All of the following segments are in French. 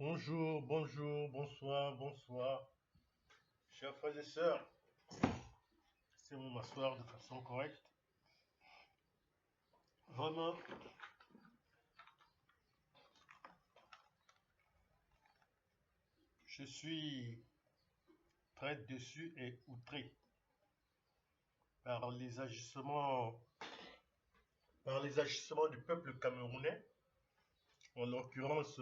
Bonjour, bonjour, bonsoir, bonsoir. Chers frères et sœurs, c'est mon m'asseoir de façon correcte. Vraiment, je suis très déçu et outré par les agissements du peuple camerounais, en l'occurrence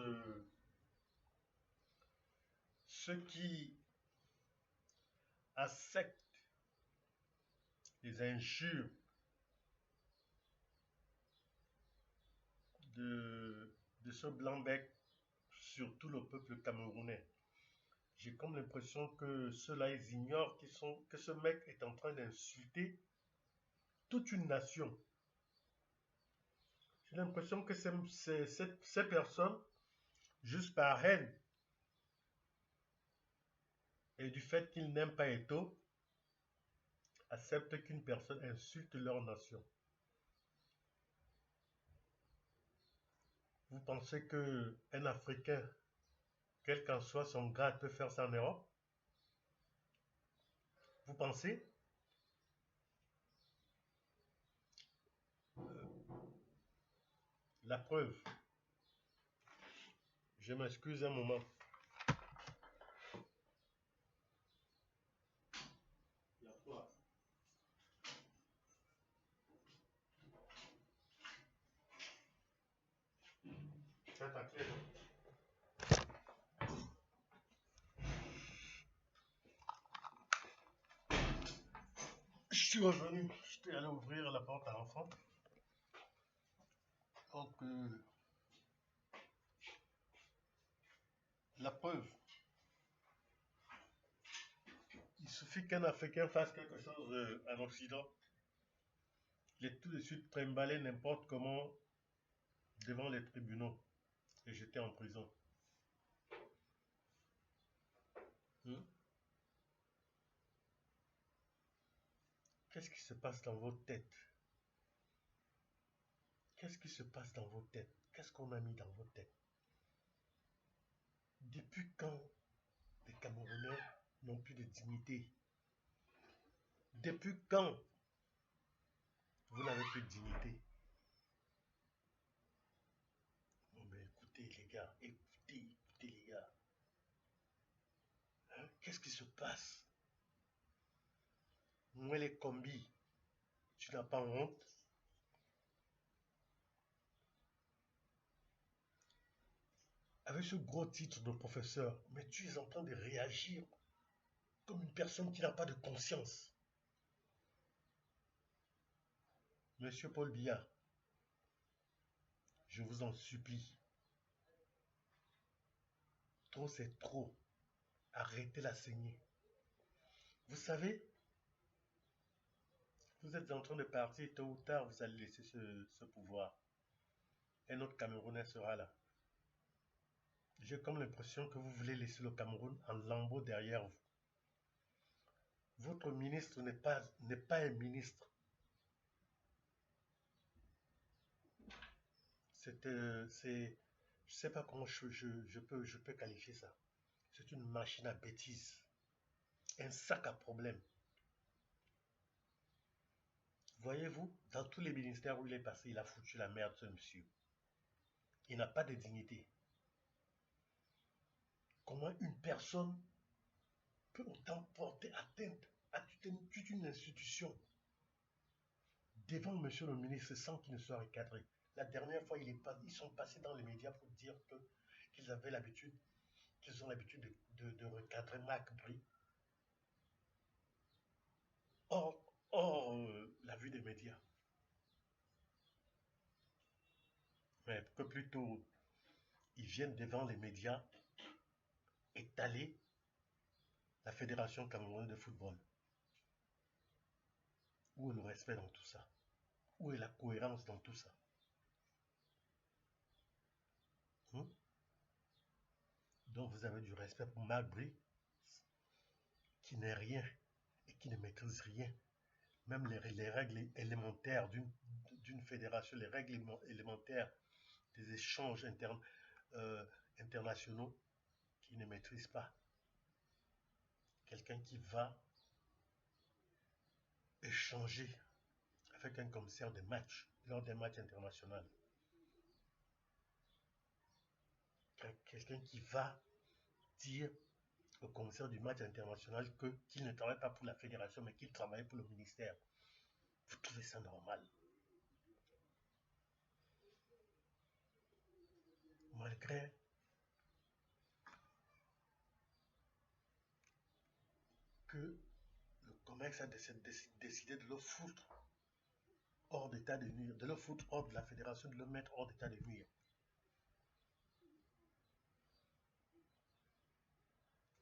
ceux qui acceptent les injures de ce blanc-bec sur tout le peuple camerounais. J'ai comme l'impression que ceux-là, ils ignorent que ce mec est en train d'insulter toute une nation. J'ai l'impression que ces personnes, juste par haine et du fait qu'ils n'aiment pas Eto'o, acceptent qu'une personne insulte leur nation. Vous pensez qu'un Africain, quel qu'en soit son grade, peut faire ça en Europe? Vous pensez? La preuve. Je m'excuse un moment. Il y a quoi? C'est ta clé, non? Je suis revenu. J'étais allé ouvrir la porte à l'enfant. Donc, la preuve. Il suffit qu'un Africain fasse quelque chose en Occident. Il est tout de suite trimballé n'importe comment devant les tribunaux et jeté en prison. Hmm? Qu'est-ce qui se passe dans vos têtes? Qu'est-ce qui se passe dans vos têtes? Qu'est-ce qu'on a mis dans vos têtes? Depuis quand les Camerounais n'ont plus de dignité? Depuis quand vous n'avez plus de dignité? Non mais écoutez les gars, écoutez les gars. Hein? Qu'est-ce qui se passe? Moi les combis, tu n'as pas honte? Avec ce gros titre de professeur, mais tu es en train de réagir comme une personne qui n'a pas de conscience. Monsieur Paul Biya, je vous en supplie. Trop c'est trop. Arrêtez la saignée. Vous savez, vous êtes en train de partir, tôt ou tard, vous allez laisser ce pouvoir. Un autre Camerounais sera là. J'ai comme l'impression que vous voulez laisser le Cameroun en lambeaux derrière vous. Votre ministre n'est pas un ministre. Je ne sais pas comment je peux qualifier ça. C'est une machine à bêtises. Un sac à problèmes. Voyez-vous, dans tous les ministères où il est passé, il a foutu la merde, ce monsieur. Il n'a pas de dignité. Comment une personne peut autant porter atteinte à toute une institution devant monsieur le ministre sans qu'il ne soit recadré? La dernière fois, ils sont passés dans les médias pour dire qu'ils avaient l'habitude, qu'ils ont l'habitude de recadrer Marc Bry. Or, la vue des médias. Mais que plutôt, ils viennent devant les médias étaler la Fédération camerounaise de football. Où est le respect dans tout ça? Où est la cohérence dans tout ça? Hmm? Donc vous avez du respect pour Marc Bry, qui n'est rien et qui ne maîtrise rien. Même les règles élémentaires d'une fédération, les règles élémentaires des échanges internationaux, qui ne maîtrise pas, quelqu'un qui va échanger avec un commissaire de match lors des matchs internationaux, quelqu'un qui va dire au commissaire du match international qu'il ne travaille pas pour la fédération mais qu'il travaille pour le ministère. Vous trouvez ça normal? Malgré que le COMEX a décidé de le foutre hors d'état de nuire, de le foutre hors de la fédération, de le mettre hors d'état de nuire.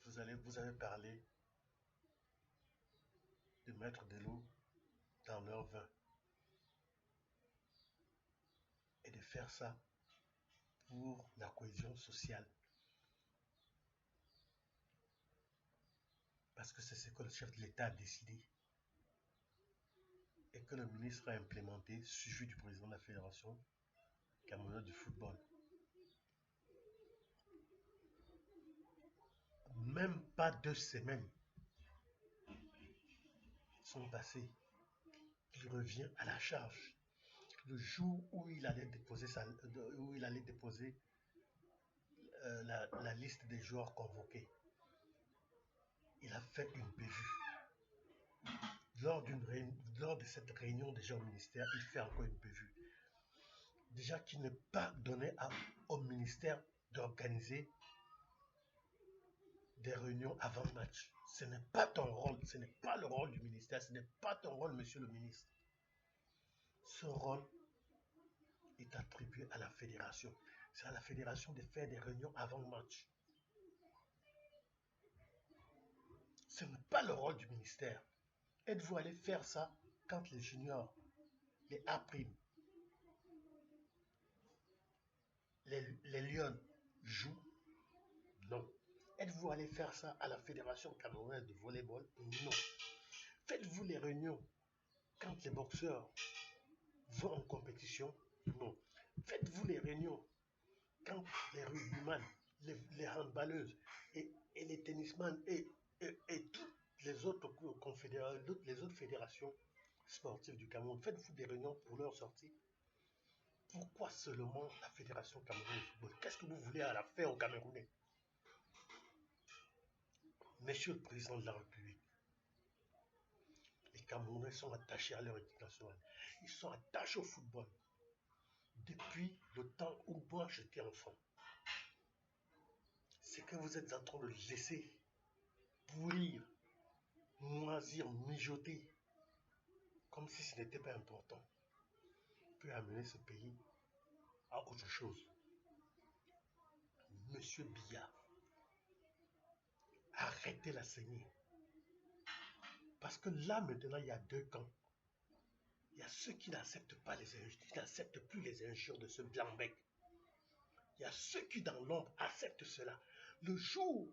Vous avez parlé de mettre de l'eau dans leur vin et de faire ça pour la cohésion sociale. Parce que c'est ce que le chef de l'État a décidé et que le ministre a implémenté, suivi du président de la fédération camerounaise de football. Même pas 2 semaines sont passées. Il revient à la charge. Le jour où il allait déposer, la liste des joueurs convoqués, il a fait une bévue. Lors de cette réunion déjà au ministère, il fait encore une bévue. Déjà qu'il n'est pas donné au ministère d'organiser des réunions avant le match. Ce n'est pas ton rôle, ce n'est pas le rôle du ministère, ce n'est pas ton rôle, monsieur le ministre. Ce rôle est attribué à la fédération. C'est à la fédération de faire des réunions avant le match. Ce n'est pas le rôle du ministère. Êtes-vous allé faire ça quand les juniors, les A', les Lions jouent? Non. Êtes-vous allé faire ça à la Fédération camerounaise de volleyball? Non. Faites-vous les réunions quand les boxeurs vont en compétition? Non. Faites-vous les réunions quand les rugbyman, les handballeuses et les tennisman et toutes les autres fédérations sportives du Cameroun, faites-vous des réunions pour leur sortie? Pourquoi seulement la Fédération camerounaise de football? Qu'est-ce que vous voulez à la faire aux Camerounais? Monsieur le Président de la République, les Camerounais sont attachés à leur équipe nationale. Ils sont attachés au football. Depuis le temps où moi j'étais enfant. C'est que vous êtes en train de laisser pourrir, moisir, mijoter, comme si ce n'était pas important, peut amener ce pays à autre chose. Monsieur Biya, arrêtez la saignée. Parce que là, maintenant, il y a 2 camps. Il y a ceux qui n'acceptent pas qui n'acceptent plus les injures de ce blanc-bec. Il y a ceux qui, dans l'ombre, acceptent cela. Le jour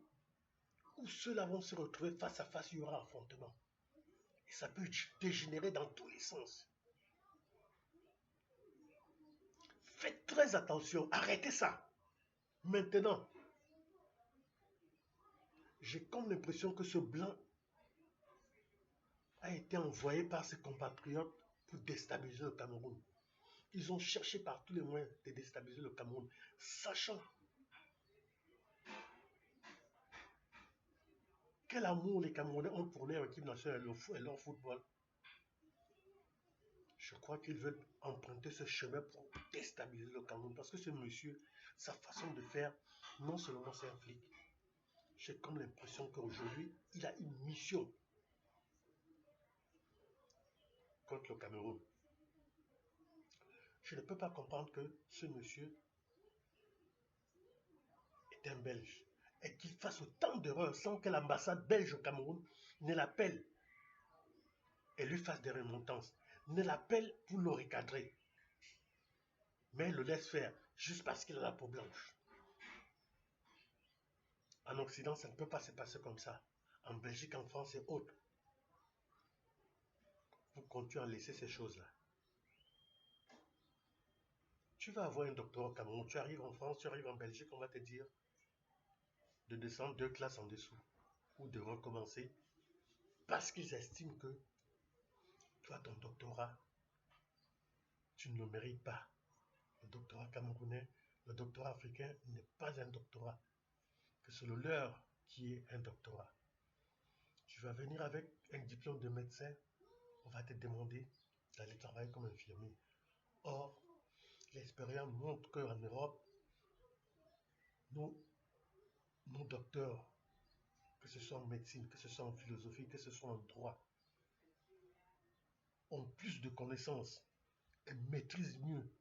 où ceux-là vont se retrouver face à face, il y aura affrontement. Et ça peut dégénérer dans tous les sens. Faites très attention, arrêtez ça. Maintenant, j'ai comme l'impression que ce blanc a été envoyé par ses compatriotes pour déstabiliser le Cameroun. Ils ont cherché par tous les moyens de déstabiliser le Cameroun, sachant quel amour les Camerounais ont pour leur équipe nationale et leur football. Je crois qu'ils veulent emprunter ce chemin pour déstabiliser le Cameroun. Parce que ce monsieur, sa façon de faire, non seulement c'est un flic. J'ai comme l'impression qu'aujourd'hui, il a une mission contre le Cameroun. Je ne peux pas comprendre que ce monsieur est un Belge et qu'il fasse autant d'erreurs sans que l'ambassade belge au Cameroun ne l'appelle et lui fasse des remontances, ne l'appelle pour le recadrer, mais le laisse faire juste parce qu'il a la peau blanche. En Occident, ça ne peut pas se passer comme ça. En Belgique, en France et autres. Vous continuez à laisser ces choses-là. Tu vas avoir un docteur au Cameroun, tu arrives en France, tu arrives en Belgique, on va te dire de descendre 2 classes en dessous ou de recommencer parce qu'ils estiment que toi, ton doctorat, tu ne le mérites pas. Le doctorat camerounais, le doctorat africain n'est pas un doctorat, que c'est le leur qui est un doctorat. Tu vas venir avec un diplôme de médecin, on va te demander d'aller travailler comme infirmier. Or, l'expérience montre qu'en Europe, nos, nos docteurs, que ce soit en médecine, que ce soit en philosophie, que ce soit en droit, ont plus de connaissances et maîtrisent mieux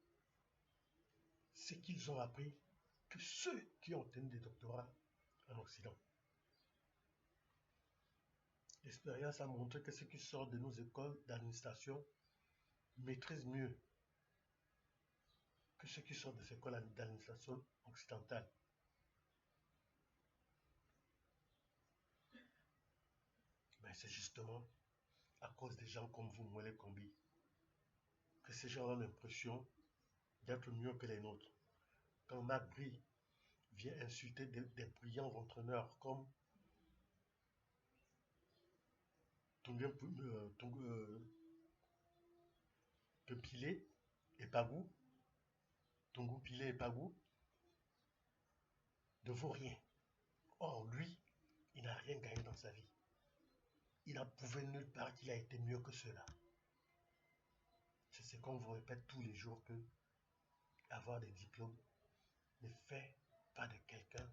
ce qu'ils ont appris que ceux qui ont obtenu des doctorats en Occident. L'expérience a montré que ceux qui sortent de nos écoles d'administration maîtrisent mieux que ceux qui sortent des écoles d'administration occidentales. Mais c'est justement à cause des gens comme vous, Mwele Kombi, que ces gens ont l'impression d'être mieux que les nôtres. Quand Marc Brie vient insulter des brillants entraîneurs comme Pepile et Pagou, Tongo Pilé et Pagou, ne vaut rien. Or, lui, il n'a rien gagné dans sa vie. Il n'a prouvé nulle part qu'il a été mieux que ceux-là. C'est ce qu'on vous répète tous les jours, que avoir des diplômes ne fait pas de quelqu'un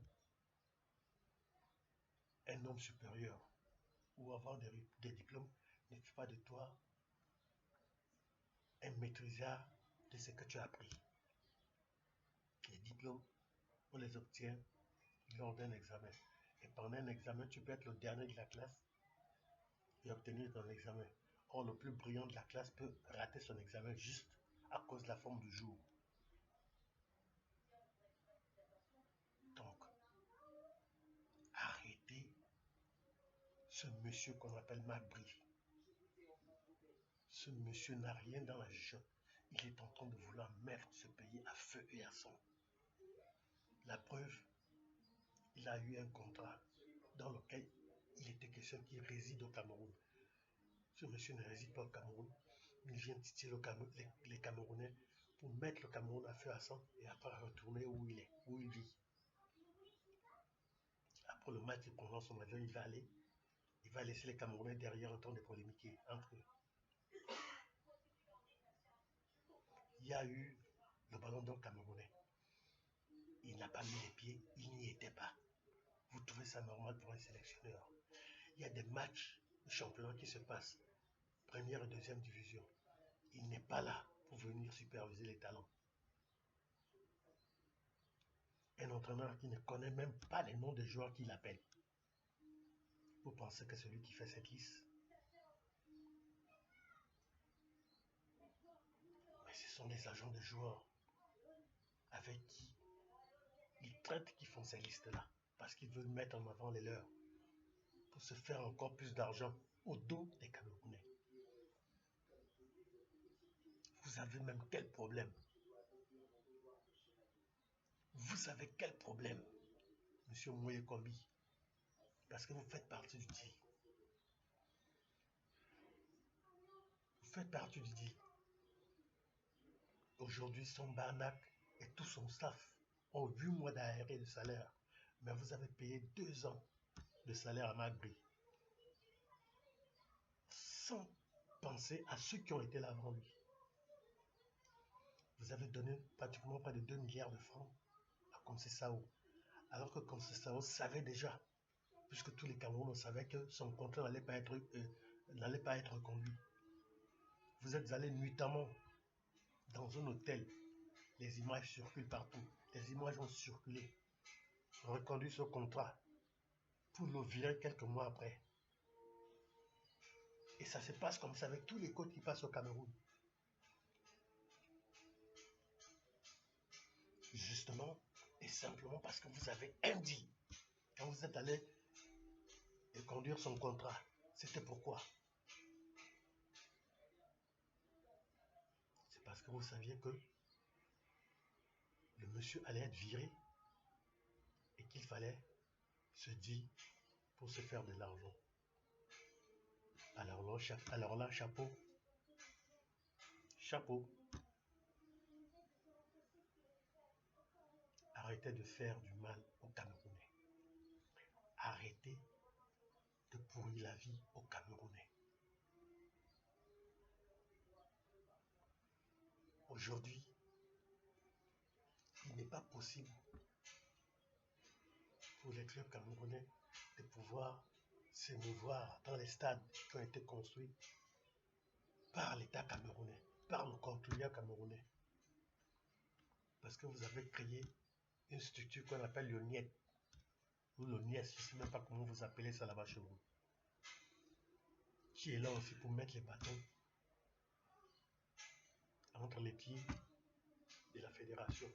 un homme supérieur. Ou avoir des diplômes ne fait pas de toi un maîtrisard de ce que tu as appris. Les diplômes, on les obtient lors d'un examen. Et pendant un examen, tu peux être le dernier de la classe et obtenir ton examen. Or, le plus brillant de la classe peut rater son examen juste à cause de la forme du jour. Donc, arrêtez ce monsieur qu'on appelle Macbri. Ce monsieur n'a rien dans la jugeote. Il est en train de vouloir mettre ce pays à feu et à sang. La preuve, il a eu un contrat dans lequel il était question qu'il réside au Cameroun. Ce monsieur ne réside pas au Cameroun. Il vient titiller les Camerounais pour mettre le Cameroun à feu à sang et après retourner où il est, où il vit. Après le match, il prendra son avion, il va aller. Il va laisser les Camerounais derrière en train de polémiquer entre eux. Il y a eu le ballon d'or camerounais. Il n'a pas mis les pieds, il n'y était pas. Vous trouvez ça normal pour un sélectionneur? Il y a des matchs de championnat qui se passent, première et deuxième division. Il n'est pas là pour venir superviser les talents. Un entraîneur qui ne connaît même pas les noms des joueurs qu'il appelle. Vous pensez que celui qui fait cette liste? Mais ce sont des agents de joueurs avec qui ils traitent qui font ces listes-là. Parce qu'ils veulent mettre en avant les leurs. Pour se faire encore plus d'argent au dos des Camerounais. Vous avez même quel problème? Vous savez quel problème, monsieur Mwele Kombi? Parce que vous faites partie du deal. Vous faites partie du deal. Aujourd'hui, son Barnac et tout son staff ont 8 mois d'arrêt de salaire. Mais vous avez payé 2 ans de salaire à Macbri. Sans penser à ceux qui ont été là avant lui. Vous avez donné pratiquement près de 2 milliards de francs à Conceição. Alors que Conceição savait déjà, puisque tous les Camerounais savaient que son contrat n'allait pas être conduit. Vous êtes allé nuitamment dans un hôtel. Les images circulent partout. Les images ont circulé. Reconduit ce contrat pour le virer quelques mois après. Et ça se passe comme ça avec tous les coachs qui passent au Cameroun. Justement et simplement parce que vous avez dit, quand vous êtes allé conduire son contrat, c'était pourquoi? C'est parce que vous saviez que le monsieur allait être viré et qu'il fallait se dit pour se faire de l'argent. Alors là, chapeau. Chapeau. Arrêtez de faire du mal aux Camerounais. Arrêtez de pourrir la vie aux Camerounais. Aujourd'hui, il n'est pas possible pour les clubs camerounais de pouvoir s'émouvoir dans les stades qui ont été construits par l'État camerounais, par nos contrôleurs camerounais. Parce que vous avez créé une structure qu'on appelle le NIET, ou le NIES, je ne sais même pas comment vous appelez ça là-bas chez vous, qui est là aussi pour mettre les bâtons entre les pieds de la fédération.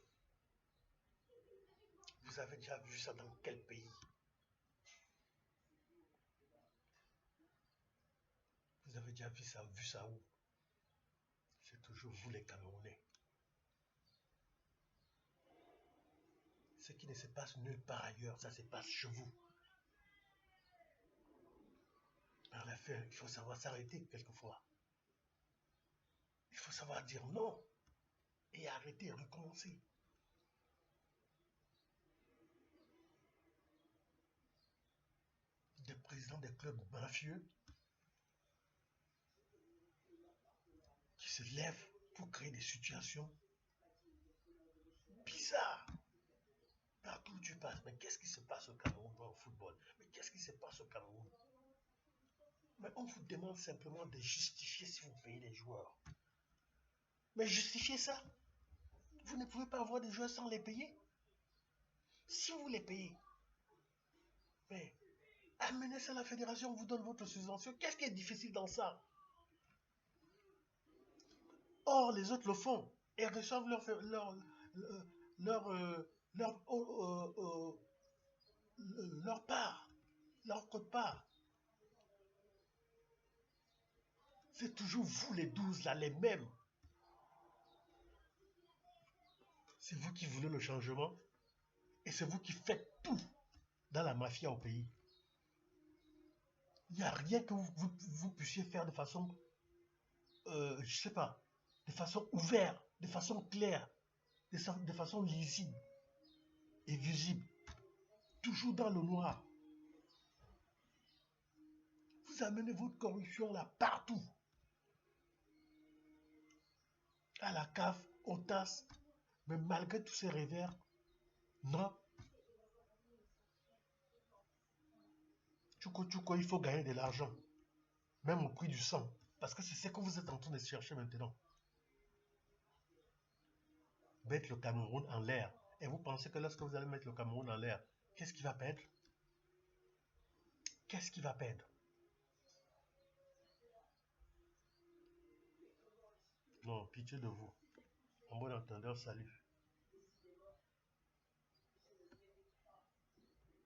Vous avez déjà vu ça dans quel pays? Vous avez déjà vu ça où? C'est toujours vous les Camerounais. Ce qui ne se passe nulle part ailleurs, ça se passe chez vous. Par la fin, il faut savoir s'arrêter quelquefois. Il faut savoir dire non et arrêter, recommencer. Des présidents des clubs mafieux qui se lèvent pour créer des situations bizarres. Partout où tu passes, mais qu'est-ce qui se passe au Cameroun au football? Mais qu'est-ce qui se passe au Cameroun? Mais on vous demande simplement de justifier si vous payez les joueurs. Mais justifiez ça. Vous ne pouvez pas avoir des joueurs sans les payer. Si vous les payez, mais amenez ça à la fédération, on vous donne votre subvention. Qu'est-ce qui est difficile dans ça? Or, les autres le font et reçoivent leur part, leur quote-part. C'est toujours vous les 12 là, les mêmes. C'est vous qui voulez le changement et c'est vous qui faites tout dans la mafia au pays. Il n'y a rien que vous puissiez faire de façon, je sais pas, de façon ouverte, de façon claire, de façon lisible et visible. Toujours dans le noir. Vous amenez votre corruption là partout. À la CAF, aux tasses, mais malgré tous ces revers, non. Il faut gagner de l'argent, même au prix du sang, parce que c'est ce que vous êtes en train de chercher maintenant. Mettre le Cameroun en l'air. Et vous pensez que lorsque vous allez mettre le Cameroun en l'air, qu'est-ce qui va perdre? Qu'est-ce qui va perdre? Non, pitié de vous. En bon entendeur, salut.